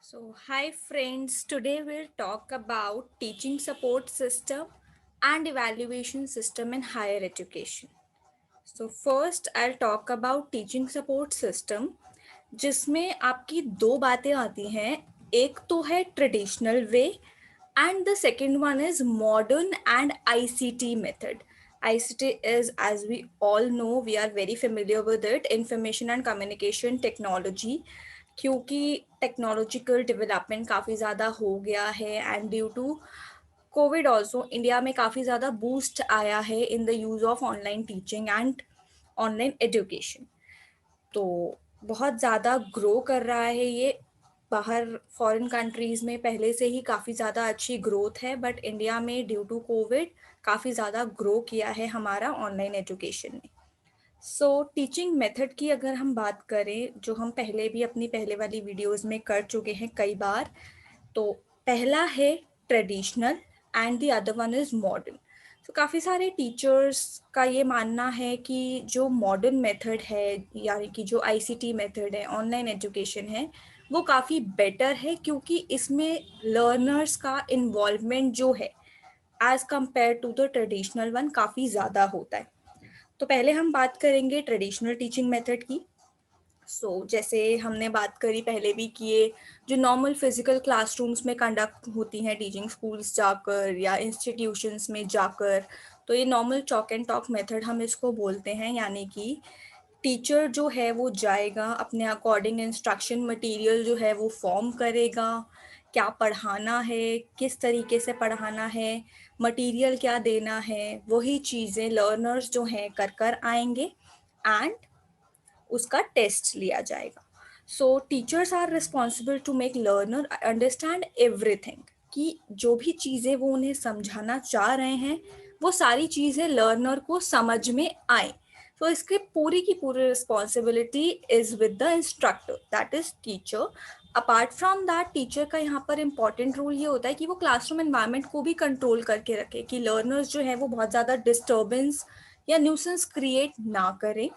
So, hi friends, today we'll talk about teaching support system and evaluation system in higher education. So, first I'll talk about teaching support system जिसमें आपकी दो बातें आती हैं. एक तो है traditional way and the second one is modern and ICT method. ICT is, as we all know, we are very familiar with it, information and communication technology. क्योंकि टेक्नोलॉजिकल डेवलपमेंट काफ़ी ज़्यादा हो गया है and due to covid also India में काफ़ी ज़्यादा boost आया है in the use of online teaching and online education. तो बहुत ज़्यादा ग्रो कर रहा है ये. बाहर फॉरेन कंट्रीज़ में पहले से ही काफ़ी ज़्यादा अच्छी ग्रोथ है, बट इंडिया में ड्यू टू कोविड काफ़ी ज़्यादा ग्रो किया है हमारा ऑनलाइन एजुकेशन ने. सो टीचिंग मेथड की अगर हम बात करें, जो हम पहले भी अपनी पहले वाली वीडियोस में कर चुके हैं कई बार, तो पहला है traditional and the other one is modern. तो काफ़ी सारे टीचर्स का ये मानना है कि जो मॉडर्न मेथड है, यानी कि जो आईसीटी मेथड है, ऑनलाइन एजुकेशन है, वो काफ़ी बेटर है क्योंकि इसमें लर्नर्स का इन्वॉल्वमेंट जो है as compare to the traditional one काफ़ी ज़्यादा होता है. तो पहले हम बात करेंगे ट्रेडिशनल टीचिंग मेथड की. जैसे हमने बात करी पहले भी किए, जो नॉर्मल फिजिकल क्लासरूम्स में कंडक्ट होती हैं टीचिंग, स्कूल्स जाकर या इंस्टीट्यूशंस में जाकर, तो ये normal chalk and talk method हम इसको बोलते हैं. यानी कि टीचर जो है वो जाएगा, अपने अकॉर्डिंग इंस्ट्रक्शन मटेरियल जो है वो फॉर्म करेगा, क्या पढ़ाना है, किस तरीके से पढ़ाना है, मटेरियल क्या देना है, वही चीज़ें लर्नर्स जो हैं कर कर आएंगे एंड उसका टेस्ट लिया जाएगा. So teachers are responsible to make learner understand everything, कि जो भी चीज़ें वो उन्हें समझाना चाह रहे हैं वो सारी चीज़ें लर्नर को समझ में आए. तो इसके पूरी की पूरी responsibility is with the instructor, that is teacher. Apart from that, teacher का यहाँ पर इम्पॉर्टेंट रोल ये होता है कि वो क्लासरूम एनवायरनमेंट को भी कंट्रोल करके रखे, कि लर्नर्स जो है वो बहुत ज़्यादा डिस्टर्बेंस या न्यूसेंस क्रिएट ना करें.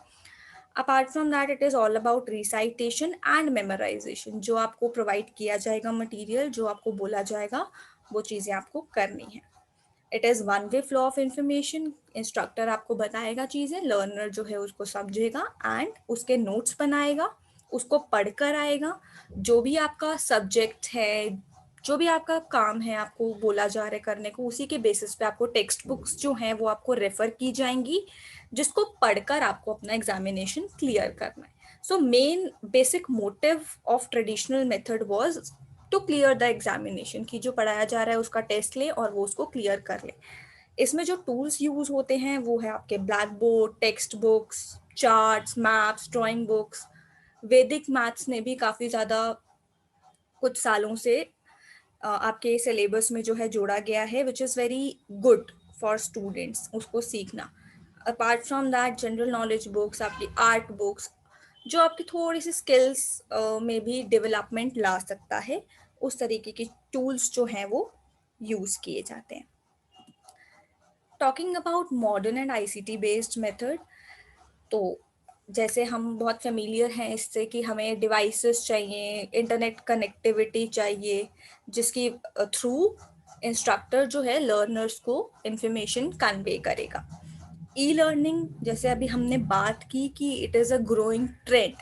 Apart from that, it is all about recitation and memorisation. जो आपको प्रोवाइड किया जाएगा मटेरियल, जो आपको बोला जाएगा, वो चीज़ें आपको करनी है. It is one way flow of information. Instructor आपको बताएगा चीज़ें, लर्नर जो है उसको समझेगा एंड उसके नोट्स बनाएगा, उसको पढ़ कर आएगा. जो भी आपका सब्जेक्ट है, जो भी आपका काम है, आपको बोला जा रहा है करने को, उसी के बेसिस पे आपको टेक्स्ट बुक्स जो हैं वो आपको रेफर की जाएंगी, जिसको पढ़कर आपको अपना एग्जामिनेशन क्लियर करना है. So main basic motive of traditional method was to clear the examination, कि जो पढ़ाया जा रहा है उसका टेस्ट ले और वो उसको क्लियर कर ले. इसमें जो टूल्स यूज होते हैं वो है आपके black board, text books, charts, maps, drawing books. वैदिक मैथ्स ने भी काफ़ी ज़्यादा कुछ सालों से आपके सिलेबस में जो है जोड़ा गया है, which is very good for students उसको सीखना. Apart from that, general knowledge books, आपकी आर्ट बुक्स, जो आपकी थोड़ी सी स्किल्स में भी डेवलपमेंट ला सकता है, उस तरीके की टूल्स जो हैं वो यूज़ किए जाते हैं. Talking about modern and ICT based method, तो जैसे हम बहुत फेमिलियर हैं इससे कि हमें डिवाइसेस चाहिए, इंटरनेट कनेक्टिविटी चाहिए, जिसकी थ्रू इंस्ट्रक्टर जो है लर्नर्स को इंफॉर्मेशन कन्वे करेगा. ई लर्निंग, जैसे अभी हमने बात की कि it is a growing trend.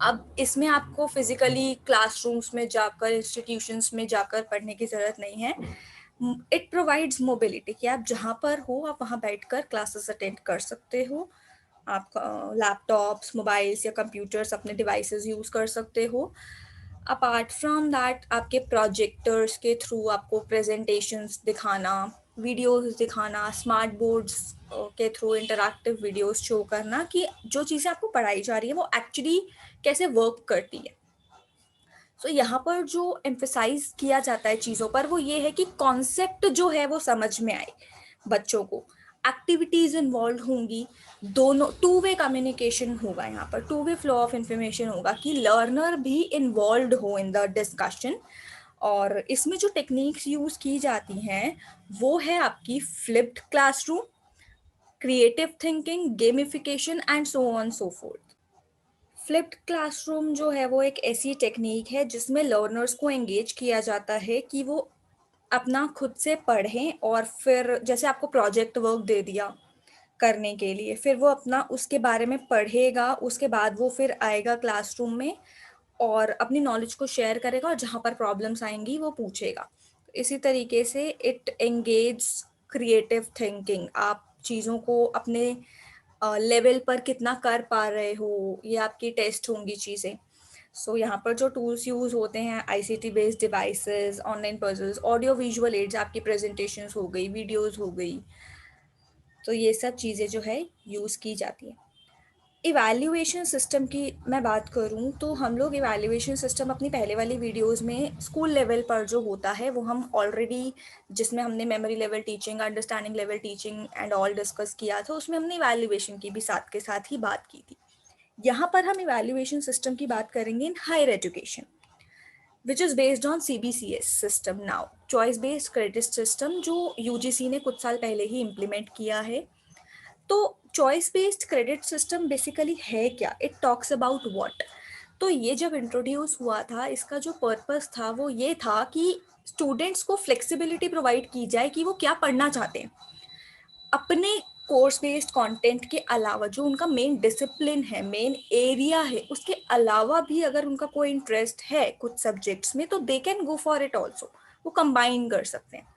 अब इसमें आपको फिजिकली क्लासरूम्स में जाकर, इंस्टीट्यूशंस में जाकर पढ़ने की ज़रूरत नहीं है. इट प्रोवाइड्स मोबिलिटी, कि आप जहाँ पर हो आप वहाँ बैठकर क्लासेस अटेंड कर सकते हो. आप लैपटॉप्स, मोबाइल्स या कंप्यूटर्स, अपने डिवाइसेस यूज़ कर सकते हो. अपार्ट फ्रॉम दैट, आपके प्रोजेक्टर्स के थ्रू आपको प्रेजेंटेशंस दिखाना, वीडियोस दिखाना, स्मार्ट बोर्ड्स के थ्रू इंटरैक्टिव वीडियोस शो करना, कि जो चीज़ें आपको पढ़ाई जा रही है वो एक्चुअली कैसे वर्क करती है. यहाँ पर जो एम्फेसाइज किया जाता है चीज़ों पर, वो ये है कि कॉन्सेप्ट जो है वो समझ में आए बच्चों को. एक्टिविटीज़ इन्वॉल्व होंगी, दोनों टू वे कम्युनिकेशन होगा, यहाँ पर two way flow of information होगा, कि लर्नर भी इन्वॉल्व हो इन द डिस्कशन. और इसमें जो टेक्निक्स यूज़ की जाती हैं वो है आपकी flipped classroom, creative thinking, gamification and so on so fourth. Flipped classroom जो है वो एक ऐसी टेक्निक है जिसमें लर्नर्स को एंगेज किया जाता है कि वो अपना खुद से पढ़ें, और फिर जैसे आपको प्रोजेक्ट वर्क दे दिया करने के लिए, फिर वो अपना उसके बारे में पढ़ेगा, उसके बाद वो फिर आएगा क्लासरूम में और अपनी नॉलेज को शेयर करेगा, और जहाँ पर प्रॉब्लम्स आएंगी वो पूछेगा। इसी तरीके से इट एंगेज क्रिएटिव थिंकिंग। आप चीज़ों को अपने लेवल पर कितना कर पा रहे हो, ये आपकी टेस्ट होंगी चीज़ें। सो यहाँ पर जो टूल्स यूज़ होते हैं, ICT based devices, online puzzles, audio visual aids, आपकी प्रेजेंटेशंस हो गई, वीडियोस हो गई, तो ये सब चीज़ें जो है यूज़ की जाती हैं। इवैल्यूएशन सिस्टम की मैं बात करूं तो हम लोग इवैल्यूएशन सिस्टम अपनी पहले वाली वीडियोस में स्कूल लेवल पर जो होता है वो हम ऑलरेडी, जिसमें हमने memory level teaching, understanding level teaching and all discuss किया था, उसमें हमने इवैल्यूएशन की भी साथ के साथ ही बात की थी। यहाँ पर हम इवैल्यूएशन सिस्टम की बात करेंगे in higher education, which is based on CBCS system now, choice based credit system, जो UGC ने कुछ साल पहले ही इम्प्लीमेंट किया है। तो choice based credit system basically है क्या, इट टॉक्स अबाउट व्हाट। तो ये जब इंट्रोड्यूस हुआ था, इसका जो पर्पस था वो ये था कि स्टूडेंट्स को फ्लेक्सिबिलिटी प्रोवाइड की जाए कि वो क्या पढ़ना चाहते हैं। अपने कोर्स बेस्ड कंटेंट के अलावा जो उनका मेन डिसिप्लिन है, मेन एरिया है, उसके अलावा भी अगर उनका कोई इंटरेस्ट है कुछ सब्जेक्ट्स में, तो they can go for it also, वो कंबाइन कर सकते हैं।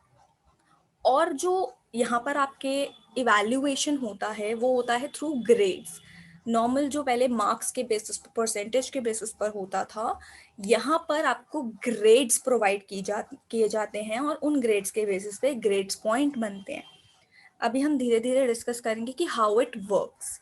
और जो यहाँ पर आपके इवैल्यूएशन होता है वो होता है थ्रू ग्रेड्स। नॉर्मल जो पहले मार्क्स के बेसिस पर, परसेंटेज के बेसिस पर होता था, यहाँ पर आपको ग्रेड्स प्रोवाइड किए जाते हैं, और उन ग्रेड्स के बेसिस पे ग्रेड्स पॉइंट बनते हैं। अभी हम धीरे धीरे डिस्कस करेंगे कि how it works.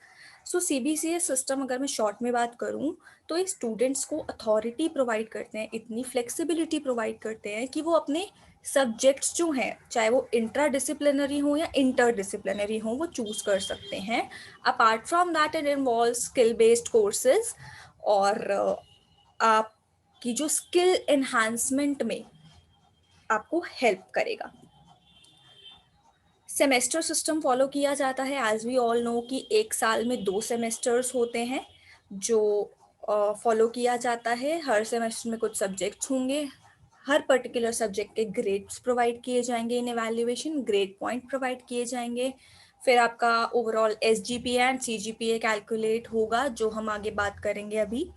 So CBCS system अगर मैं शॉर्ट में बात करूं तो ये स्टूडेंट्स को अथॉरिटी प्रोवाइड करते हैं, इतनी फ्लेक्सिबिलिटी प्रोवाइड करते हैं कि वो अपने सब्जेक्ट्स जो हैं, चाहे वो इंट्रा डिसिप्लिनरी हो या इंटर डिसिप्लिनरी हो, वो चूज कर सकते हैं। Apart from that it involve skill based courses, और आपकी जो स्किल एनहांसमेंट में आपको हेल्प करेगा। सेमेस्टर सिस्टम फॉलो किया जाता है, एज वी ऑल नो कि एक साल में 2 सेमेस्टर्स होते हैं जो फॉलो किया जाता है। हर सेमेस्टर में कुछ सब्जेक्ट्स होंगे, हर पर्टिकुलर सब्जेक्ट के ग्रेड्स प्रोवाइड किए जाएंगे, इन एवेल्युएशन ग्रेड पॉइंट प्रोवाइड किए जाएंगे। फिर आपका overall SGPA and CGPA calculate होगा, जो हम आगे बात करेंगे अभी।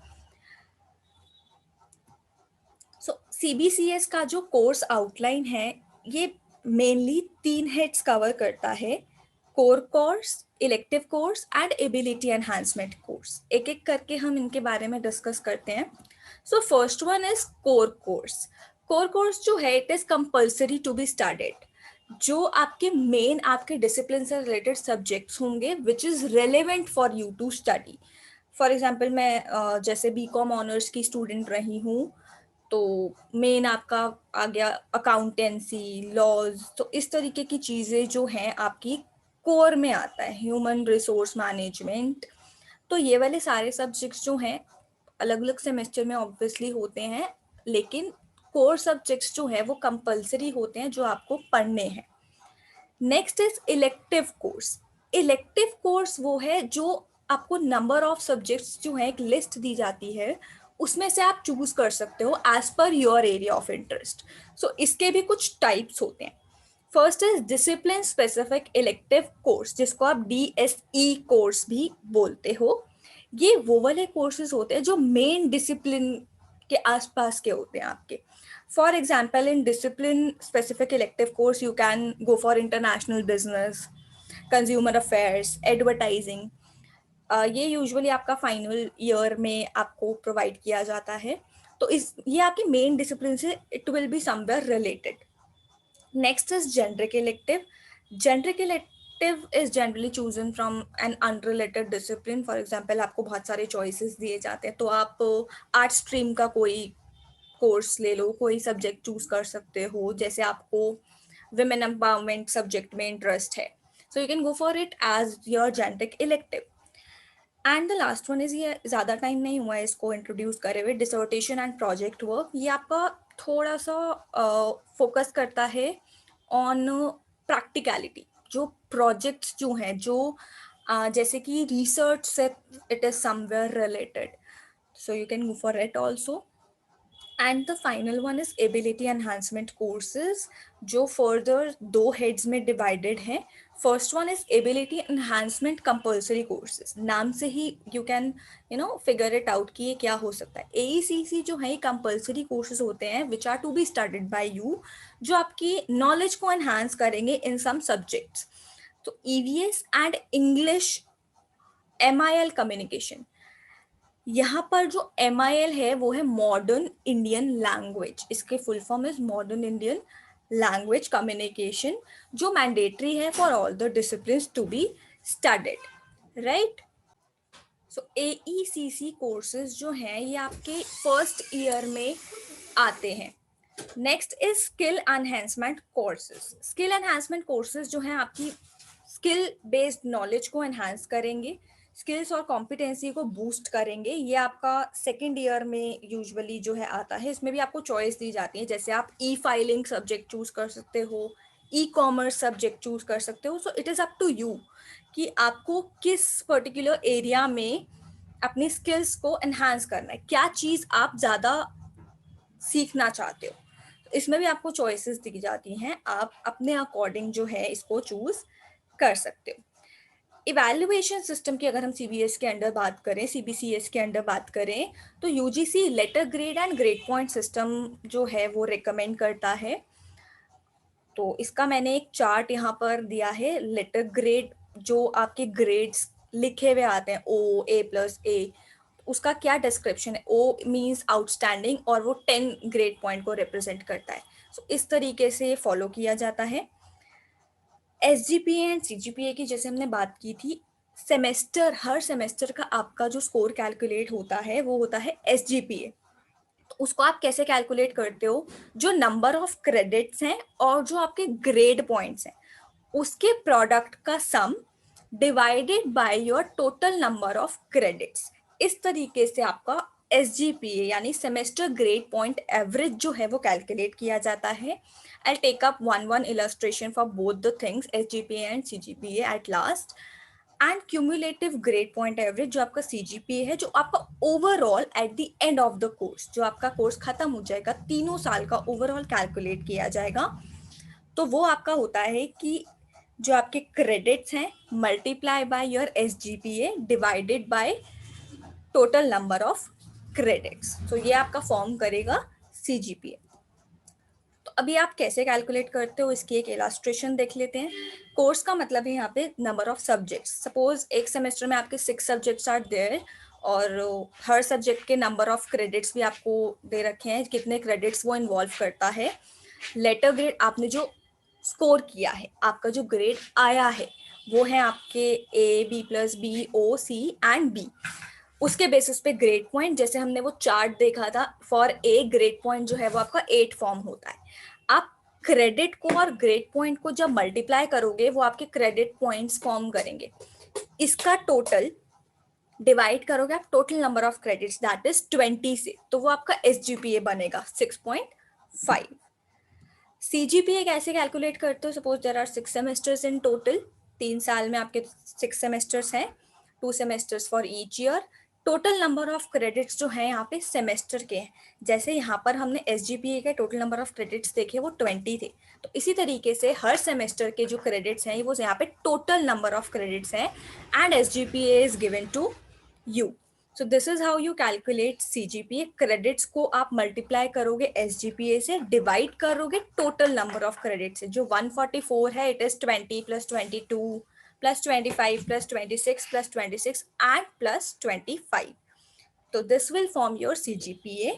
सो CBCS का जो कोर्स आउटलाइन है, ये मेनली 3 हेड्स कवर करता है: core course, elective course and ability enhancement course. एक एक करके हम इनके बारे में डिस्कस करते हैं। So first one is core course. Core course जो है, it is compulsory to be studied. जो आपके मेन आपके डिसिप्लिन से रिलेटेड सब्जेक्ट्स होंगे which is relevant for you to study. For example मैं जैसे BCom ऑनर्स की स्टूडेंट रही हूँ, तो मेन आपका आ गया अकाउंटेंसी, लॉज, तो इस तरीके की चीज़ें जो हैं आपकी कोर में आता है, ह्यूमन रिसोर्स मैनेजमेंट। तो ये वाले सारे सब्जेक्ट्स जो हैं अलग अलग सेमेस्टर में ऑब्वियसली होते हैं, लेकिन कोर सब्जेक्ट्स जो हैं वो कंपलसरी होते हैं, जो आपको पढ़ने हैं। Next is elective course. Elective course वो है जो आपको नंबर ऑफ सब्जेक्ट्स जो है एक लिस्ट दी जाती है, उसमें से आप चूज कर सकते हो as per your area of interest. So इसके भी कुछ टाइप्स होते हैं। First is discipline specific elective course, जिसको आप DSE कोर्स भी बोलते हो। ये वो वाले कोर्सेज होते हैं जो मेन डिसिप्लिन के आसपास के होते हैं आपके। For example, in discipline specific elective course you can go for international business, consumer affairs, advertising. ये यूजुअली आपका फाइनल ईयर में आपको प्रोवाइड किया जाता है। तो इस ये आपकी मेन डिसिप्लिन से it will be somewhere related. Next is generic elective. Generic elective is generally chosen from an unrelated discipline. For example, आपको बहुत सारे choices दिए जाते हैं, तो आप आर्ट स्ट्रीम का कोई कोर्स ले लो, कोई सब्जेक्ट चूज कर सकते हो। जैसे आपको विमेन एम्पावरमेंट सब्जेक्ट में इंटरेस्ट है, so you can go for it as your generic elective. And the last one is, ये ज़्यादा टाइम नहीं हुआ है इसको इंट्रोड्यूस करे हुए, डिसर्टेशन एंड प्रोजेक्ट वर्क। ये आपका थोड़ा सा फोकस करता है ऑन प्रैक्टिकलिटी। जो प्रोजेक्ट्स जो हैं, जो जैसे कि रिसर्च से it is somewhere related, so you can go for it also. And the final one is ability enhancement courses, जो further दो heads में divided हैं. First one is ability enhancement compulsory courses. नाम से ही you can figure it out कि ये क्या हो सकता है. AECC जो है compulsory courses होते हैं which are to be studied by you, जो आपकी knowledge को enhance करेंगे in some subjects. तो EVS and English MIL communication, यहाँ पर जो MIL है वो है मॉडर्न इंडियन लैंग्वेज. इसके full form is modern Indian language communication, जो मैंडेटरी है for all the disciplines to be studied, right. So AECC courses जो हैं ये आपके फर्स्ट ईयर में आते हैं. Next is skill enhancement courses. Skill enhancement courses जो हैं आपकी स्किल बेस्ड नॉलेज को एनहांस करेंगे, स्किल्स और कॉम्पिटेंसी को बूस्ट करेंगे. ये आपका सेकेंड ईयर में यूजुअली जो है आता है. इसमें भी आपको चॉइस दी जाती है, जैसे आप फाइलिंग सब्जेक्ट चूज कर सकते हो, कॉमर्स सब्जेक्ट चूज कर सकते हो. So it is up to you कि आपको किस पर्टिकुलर एरिया में अपनी स्किल्स को एनहांस करना है, क्या चीज़ आप ज़्यादा सीखना चाहते हो. इसमें भी आपको चॉइसेस दी जाती हैं, आप अपने अकॉर्डिंग जो है इसको चूज कर सकते हो. इवैल्यूएशन सिस्टम की अगर हम CBS के अंडर बात करें, CBCS के अंडर बात करें, तो UGC letter grade and grade point system जो है वो रिकमेंड करता है. तो इसका मैंने एक चार्ट यहाँ पर दिया है. लेटर ग्रेड जो आपके ग्रेड्स लिखे हुए आते हैं O, A+, उसका क्या डिस्क्रिप्शन है. O मीन्स आउटस्टैंडिंग और वो 10 ग्रेड पॉइंट को रिप्रेजेंट करता है. सो इस तरीके से फॉलो किया जाता है. SGPA एंड CGPA की जैसे हमने बात की थी, हर सेमेस्टर का आपका जो स्कोर कैलकुलेट होता है वो होता है SGPA. तो उसको आप कैसे कैलकुलेट करते हो, जो नंबर ऑफ क्रेडिट्स हैं और जो आपके ग्रेड पॉइंट्स हैं उसके प्रोडक्ट का सम divided by your total number of credits. इस तरीके से आपका SGPA यानी सेमेस्टर ग्रेड पॉइंट एवरेज जो है वो कैलकुलेट किया जाता है. I'll take up one illustration for both the things, SGPA and CGPA at last. And cumulative grade point average जो आपका CGPA है, जो आपका overall at the end of the course, जो आपका कोर्स खत्म हो जाएगा, 3 साल का ओवरऑल कैलकुलेट किया जाएगा. तो वो आपका होता है कि जो आपके क्रेडिट्स हैं multiply by your SGPA divided by total number of credits. तो ये आपका फॉर्म करेगा CGPA. तो अभी आप कैसे कैलकुलेट करते हो इसकी एक इलास्ट्रेशन देख लेते हैं. कोर्स का मतलब है यहाँ पे नंबर ऑफ सब्जेक्ट्स. सपोज एक सेमेस्टर में आपके 6 सब्जेक्ट्स आर देयर और हर सब्जेक्ट के नंबर ऑफ क्रेडिट्स भी आपको दे रखे हैं, कितने क्रेडिट्स वो इन्वॉल्व करता है. लेटर ग्रेड आपने जो स्कोर किया है, आपका जो ग्रेड आया है वो है आपके A, B+, B, O, C and B. उसके बेसिस पे ग्रेड पॉइंट, जैसे हमने वो चार्ट देखा था, फॉर A ग्रेड पॉइंट जो है वो आपका 8 फॉर्म होता है. आप क्रेडिट को और ग्रेड पॉइंट को जब मल्टीप्लाई करोगे वो आपके क्रेडिट पॉइंट्स फॉर्म करेंगे. इसका टोटल डिवाइड करोगे आप total number of credits that is 20 से, तो वो आपका SGPA बनेगा 6.5. CGPA कैसे कैलकुलेट करते हो. Suppose there are 6 semesters in total, 3 साल में आपके 6 सेमेस्टर्स हैं, 2 semesters for each year. Total number of credits जो है यहाँ पे सेमेस्टर के हैं, जैसे यहाँ पर हमने SGPA के टोटल नंबर ऑफ क्रेडिट्स देखे वो 20 थे, तो इसी तरीके से हर सेमेस्टर के जो क्रेडिट्स हैं वो यहाँ पे टोटल नंबर ऑफ क्रेडिट्स हैं and SGPA is given to you. So this is how you calculate CGPA. Credits को आप मल्टीप्लाई करोगे SGPA से, डिवाइड करोगे टोटल नंबर ऑफ क्रेडिट से. जो 144 है it is 20 + 22 + 25 + 26 + 26 and +25. So this will form your CGPA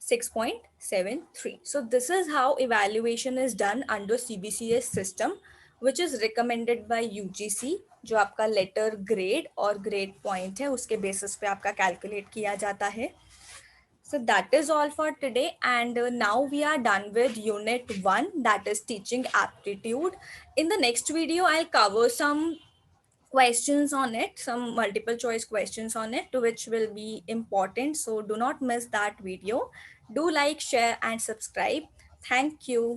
6.73. So this is how evaluation is done under CBCS system, which is recommended by UGC. जो आपका letter grade और grade point है उसके basis पे आपका कैलकुलेट किया जाता है. So that is all for today, and now we are done with unit 1, that is teaching aptitude. In the next video I'll cover some questions on it, some multiple choice questions on it which will be important, so do not miss that video. Do like, share and subscribe. Thank you.